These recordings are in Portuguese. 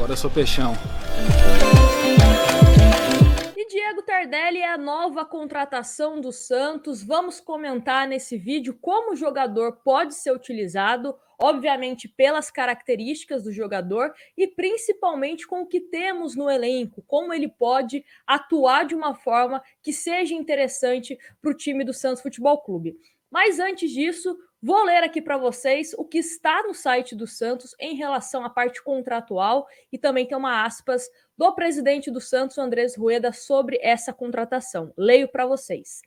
Agora eu sou peixão. E Diego Tardelli é a nova contratação do Santos. Vamos comentar nesse vídeo como o jogador pode ser utilizado, obviamente pelas características do jogador e principalmente com o que temos no elenco, como ele pode atuar de uma forma que seja interessante para o time do Santos Futebol Clube. Mas antes disso, vou ler aqui para vocês o que está no site do Santos em relação à parte contratual e também tem uma aspas do presidente do Santos, Andrés Rueda, sobre essa contratação. Leio para vocês.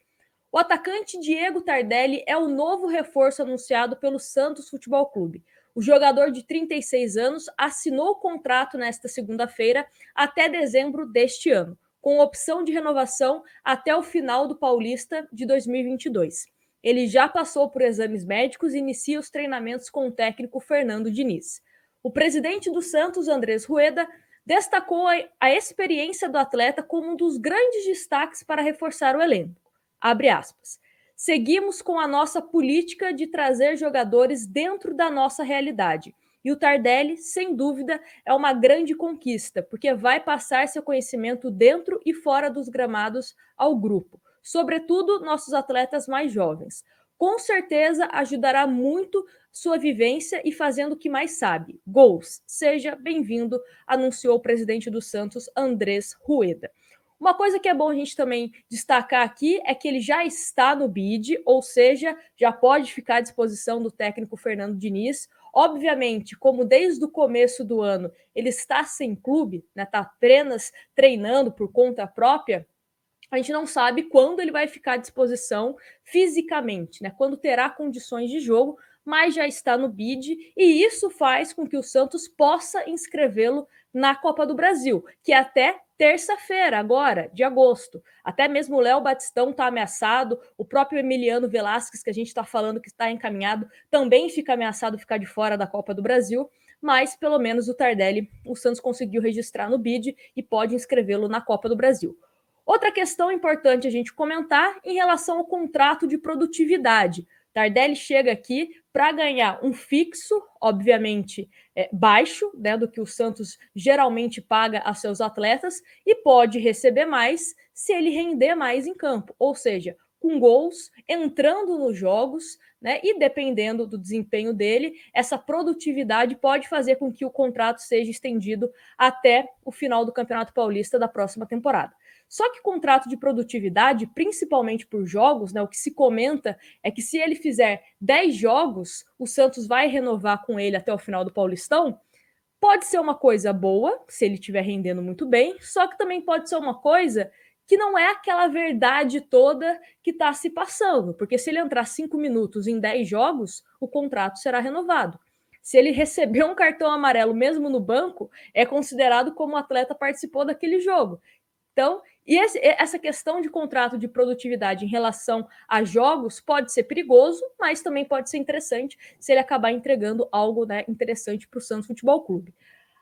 O atacante Diego Tardelli é o novo reforço anunciado pelo Santos Futebol Clube. O jogador de 36 anos assinou o contrato nesta segunda-feira até dezembro deste ano, com opção de renovação até o final do Paulista de 2022. Ele já passou por exames médicos e inicia os treinamentos com o técnico Fernando Diniz. O presidente do Santos, Andrés Rueda, destacou a experiência do atleta como um dos grandes destaques para reforçar o elenco. Abre aspas. Seguimos com a nossa política de trazer jogadores dentro da nossa realidade. E o Tardelli, sem dúvida, é uma grande conquista, porque vai passar seu conhecimento dentro e fora dos gramados ao grupo, sobretudo nossos atletas mais jovens. Com certeza ajudará muito sua vivência e fazendo o que mais sabe, gols. Seja bem-vindo, anunciou o presidente do Santos, Andrés Rueda. Uma coisa que é bom a gente também destacar aqui é que ele já está no bid, ou seja, já pode ficar à disposição do técnico Fernando Diniz. Obviamente, como desde o começo do ano ele está sem clube, né, está apenas treinando por conta própria, a gente não sabe quando ele vai ficar à disposição fisicamente, né? Quando terá condições de jogo, mas já está no bid e isso faz com que o Santos possa inscrevê-lo na Copa do Brasil, que é até terça-feira, agora, de agosto. Até mesmo o Léo Batistão está ameaçado, o próprio Emiliano Velasquez, que a gente está falando que está encaminhado, também fica ameaçado ficar de fora da Copa do Brasil, mas pelo menos o Tardelli, o Santos conseguiu registrar no bid e pode inscrevê-lo na Copa do Brasil. Outra questão importante a gente comentar em relação ao contrato de produtividade. Tardelli chega aqui para ganhar um fixo, obviamente baixo, né, do que o Santos geralmente paga a seus atletas, e pode receber mais se ele render mais em campo, ou seja, com gols, entrando nos jogos, né, e dependendo do desempenho dele, essa produtividade pode fazer com que o contrato seja estendido até o final do Campeonato Paulista da próxima temporada. Só que contrato de produtividade, principalmente por jogos, né, o que se comenta é que se ele fizer 10 jogos, o Santos vai renovar com ele até o final do Paulistão. Pode ser uma coisa boa, se ele estiver rendendo muito bem, só que também pode ser uma coisa que não é aquela verdade toda que está se passando, porque se ele entrar 5 minutos em 10 jogos, o contrato será renovado. Se ele receber um cartão amarelo mesmo no banco, é considerado como o atleta participou daquele jogo. Então, essa questão de contrato de produtividade em relação a jogos pode ser perigoso, mas também pode ser interessante se ele acabar entregando algo, né, interessante para o Santos Futebol Clube.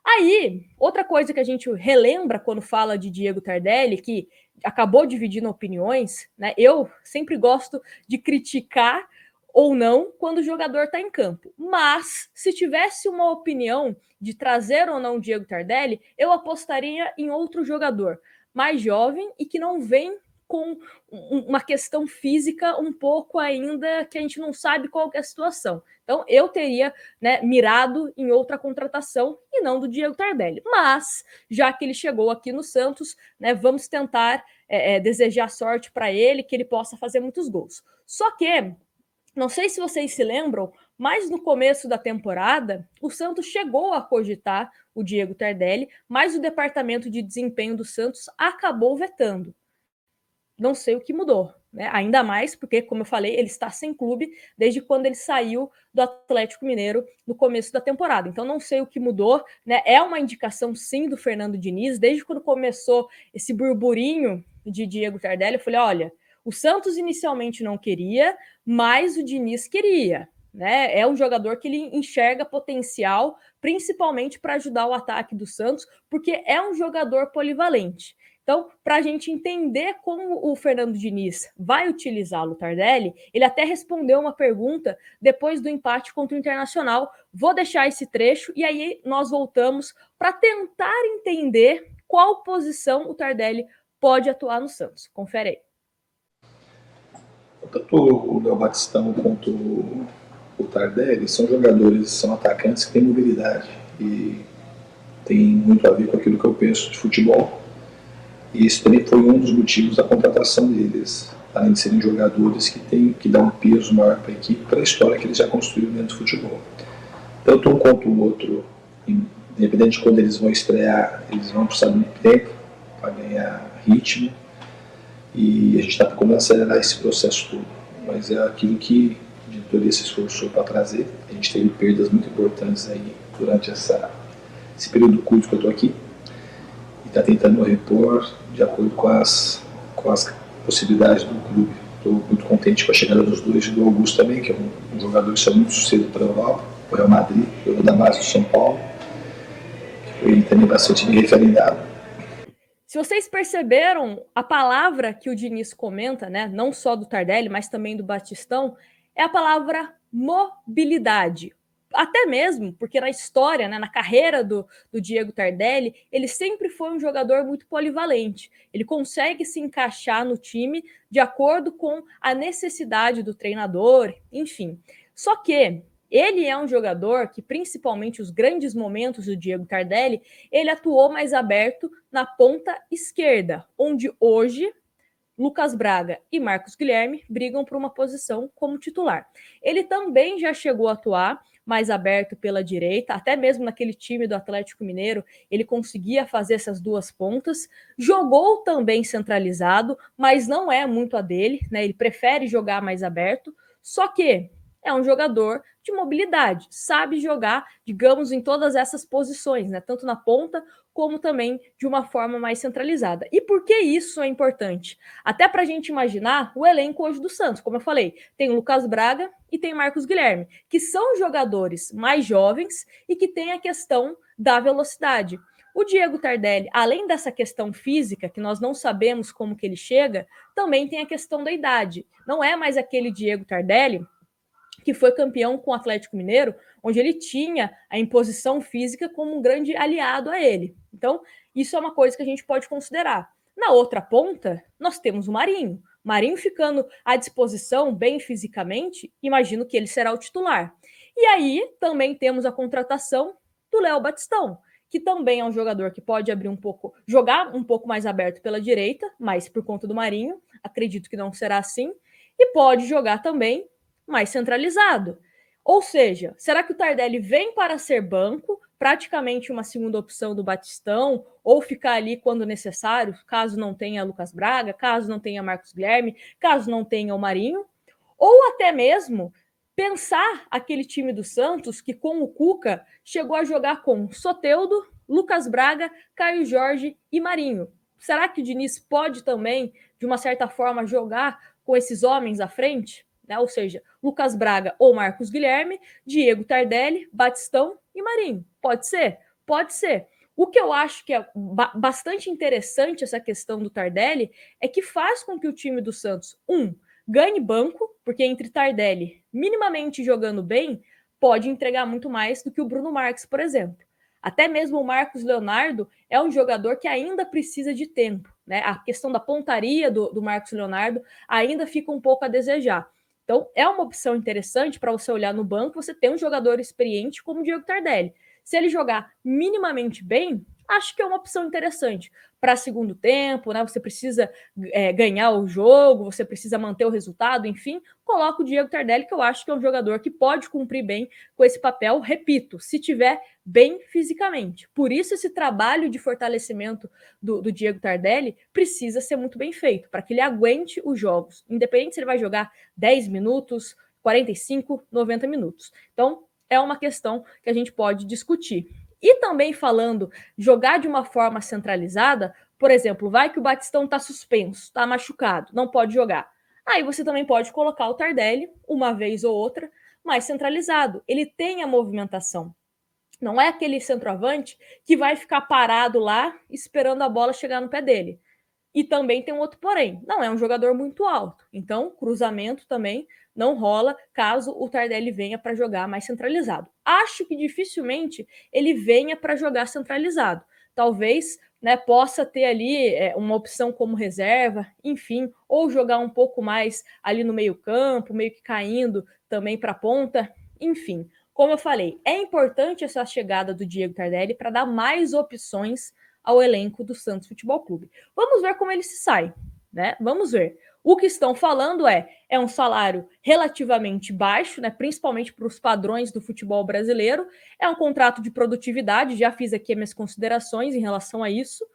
Aí, outra coisa que a gente relembra quando fala de Diego Tardelli, que acabou dividindo opiniões, né? Eu sempre gosto de criticar ou não quando o jogador está em campo. Mas, se tivesse uma opinião de trazer ou não Diego Tardelli, eu apostaria em outro jogador mais jovem e que não vem com uma questão física um pouco ainda que a gente não sabe qual é a situação. Então, eu teria, né, mirado em outra contratação e não do Diego Tardelli. Mas, já que ele chegou aqui no Santos, né, vamos tentar desejar sorte para ele, que ele possa fazer muitos gols. Só que, não sei se vocês se lembram, mas no começo da temporada, o Santos chegou a cogitar o Diego Tardelli, mas o departamento de desempenho do Santos acabou vetando. Não sei o que mudou, né? Ainda mais porque, como eu falei, ele está sem clube desde quando ele saiu do Atlético Mineiro no começo da temporada. Então, não sei o que mudou, né? É uma indicação, sim, do Fernando Diniz. Desde quando começou esse burburinho de Diego Tardelli, eu falei, olha, o Santos inicialmente não queria, mas o Diniz queria. Né? É um jogador que ele enxerga potencial, principalmente para ajudar o ataque do Santos, porque é um jogador polivalente. Então, para a gente entender como o Fernando Diniz vai utilizar o Tardelli, ele até respondeu uma pergunta depois do empate contra o Internacional. Vou deixar esse trecho e aí nós voltamos para tentar entender qual posição o Tardelli pode atuar no Santos. Confere aí. Tanto o Léo Batistão quanto o Tardelli são jogadores, são atacantes que têm mobilidade e tem muito a ver com aquilo que eu penso de futebol. E isso também foi um dos motivos da contratação deles, além de serem jogadores que dão um peso maior para a equipe, para a história que eles já construíram dentro do futebol. Tanto um quanto o outro, independente de quando eles vão estrear, eles vão precisar de muito tempo para ganhar ritmo, e a gente está procurando acelerar esse processo todo. Mas é aquilo que a diretoria se esforçou para trazer. A gente teve perdas muito importantes aí durante esse período curto que eu estou aqui, e está tentando repor de acordo com as possibilidades do clube. Estou muito contente com a chegada dos dois, e do Augusto também, que é um jogador que saiu muito cedo para a Europa, o Real Madrid, jogou da base do São Paulo, que foi também bastante bem referendado. Se vocês perceberam, a palavra que o Diniz comenta, né, não só do Tardelli, mas também do Batistão, é a palavra mobilidade. Até mesmo porque na história, né, na carreira do Diego Tardelli, ele sempre foi um jogador muito polivalente. Ele consegue se encaixar no time de acordo com a necessidade do treinador, enfim. Só que ele é um jogador que, principalmente os grandes momentos do Diego Tardelli, ele atuou mais aberto na ponta esquerda, onde hoje Lucas Braga e Marcos Guilherme brigam por uma posição como titular. Ele também já chegou a atuar mais aberto pela direita, até mesmo naquele time do Atlético Mineiro, ele conseguia fazer essas duas pontas. Jogou também centralizado, mas não é muito a dele, né? Ele prefere jogar mais aberto, só que é um jogador de mobilidade, sabe jogar, digamos, em todas essas posições, né? Tanto na ponta como também de uma forma mais centralizada. E por que isso é importante? Até para a gente imaginar o elenco hoje do Santos. Como eu falei, tem o Lucas Braga e tem Marcos Guilherme, que são jogadores mais jovens e que têm a questão da velocidade. O Diego Tardelli, além dessa questão física, que nós não sabemos como que ele chega, também tem a questão da idade. Não é mais aquele Diego Tardelli que foi campeão com o Atlético Mineiro, onde ele tinha a imposição física como um grande aliado a ele. Então, isso é uma coisa que a gente pode considerar. Na outra ponta, nós temos o Marinho. Marinho ficando à disposição bem fisicamente, imagino que ele será o titular. E aí também temos a contratação do Léo Batistão, que também é um jogador que pode abrir um pouco, jogar um pouco mais aberto pela direita, mas por conta do Marinho, acredito que não será assim, e pode jogar também mais centralizado. Ou seja, será que o Tardelli vem para ser banco, praticamente uma segunda opção do Batistão, ou ficar ali quando necessário, caso não tenha Lucas Braga, caso não tenha Marcos Guilherme, caso não tenha o Marinho, ou até mesmo pensar aquele time do Santos que com o Cuca chegou a jogar com Soteldo, Lucas Braga, Caio Jorge e Marinho. Será que o Diniz pode também, de uma certa forma, jogar com esses homens à frente? Né? Ou seja, Lucas Braga ou Marcos Guilherme, Diego Tardelli, Batistão e Marinho. Pode ser? Pode ser. O que eu acho que é bastante interessante essa questão do Tardelli é que faz com que o time do Santos, ganhe banco, porque entre Tardelli minimamente jogando bem, pode entregar muito mais do que o Bruno Marques, por exemplo. Até mesmo o Marcos Leonardo é um jogador que ainda precisa de tempo. Né? A questão da pontaria do Marcos Leonardo ainda fica um pouco a desejar. Então, é uma opção interessante para você olhar no banco, você ter um jogador experiente como o Diego Tardelli. Se ele jogar minimamente bem, acho que é uma opção interessante. Para segundo tempo, né? Você precisa ganhar o jogo, você precisa manter o resultado, enfim, coloca o Diego Tardelli, que eu acho que é um jogador que pode cumprir bem com esse papel, repito, se tiver bem fisicamente. Por isso, esse trabalho de fortalecimento do Diego Tardelli precisa ser muito bem feito, para que ele aguente os jogos, independente se ele vai jogar 10 minutos, 45, 90 minutos. Então, é uma questão que a gente pode discutir. E também falando, jogar de uma forma centralizada, por exemplo, vai que o Batistão está suspenso, está machucado, não pode jogar. Aí você também pode colocar o Tardelli, uma vez ou outra, mais centralizado. Ele tem a movimentação. Não é aquele centroavante que vai ficar parado lá esperando a bola chegar no pé dele. E também tem um outro porém, não é um jogador muito alto, então cruzamento também não rola caso o Tardelli venha para jogar mais centralizado. Acho que dificilmente ele venha para jogar centralizado. Talvez, né, possa ter ali uma opção como reserva, enfim, ou jogar um pouco mais ali no meio-campo, meio que caindo também para a ponta, enfim. Como eu falei, é importante essa chegada do Diego Tardelli para dar mais opções ao elenco do Santos Futebol Clube. Vamos ver como ele se sai, né? Vamos ver. O que estão falando é um salário relativamente baixo, né, principalmente para os padrões do futebol brasileiro. É um contrato de produtividade, já fiz aqui minhas considerações em relação a isso.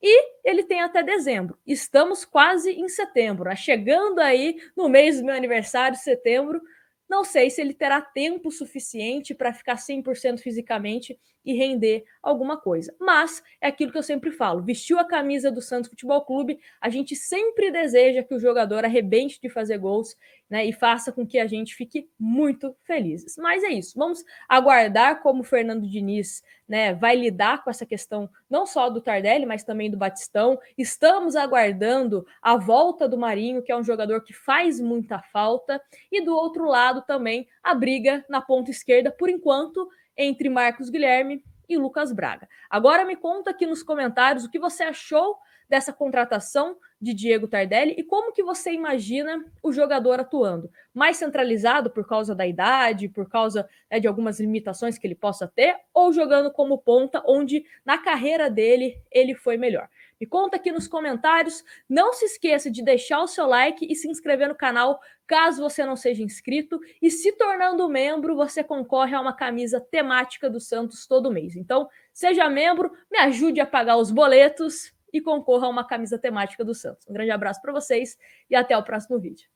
E ele tem até dezembro. Estamos quase em setembro, né? Chegando aí no mês do meu aniversário, setembro. Não sei se ele terá tempo suficiente para ficar 100% fisicamente e render alguma coisa. Mas é aquilo que eu sempre falo: vestiu a camisa do Santos Futebol Clube, a gente sempre deseja que o jogador arrebente de fazer gols, né, e faça com que a gente fique muito felizes. Mas é isso, vamos aguardar como o Fernando Diniz, né, vai lidar com essa questão não só do Tardelli, mas também do Batistão. Estamos aguardando a volta do Marinho, que é um jogador que faz muita falta, e do outro lado também a briga na ponta esquerda, por enquanto, entre Marcos Guilherme e Lucas Braga. Agora me conta aqui nos comentários o que você achou dessa contratação de Diego Tardelli e como que você imagina o jogador atuando. Mais centralizado por causa da idade, por causa, né, de algumas limitações que ele possa ter, ou jogando como ponta, onde na carreira dele ele foi melhor. Me conta aqui nos comentários. Não se esqueça de deixar o seu like e se inscrever no canal caso você não seja inscrito. E se tornando membro, você concorre a uma camisa temática do Santos todo mês. Então, seja membro, me ajude a pagar os boletos e concorra a uma camisa temática do Santos. Um grande abraço para vocês e até o próximo vídeo.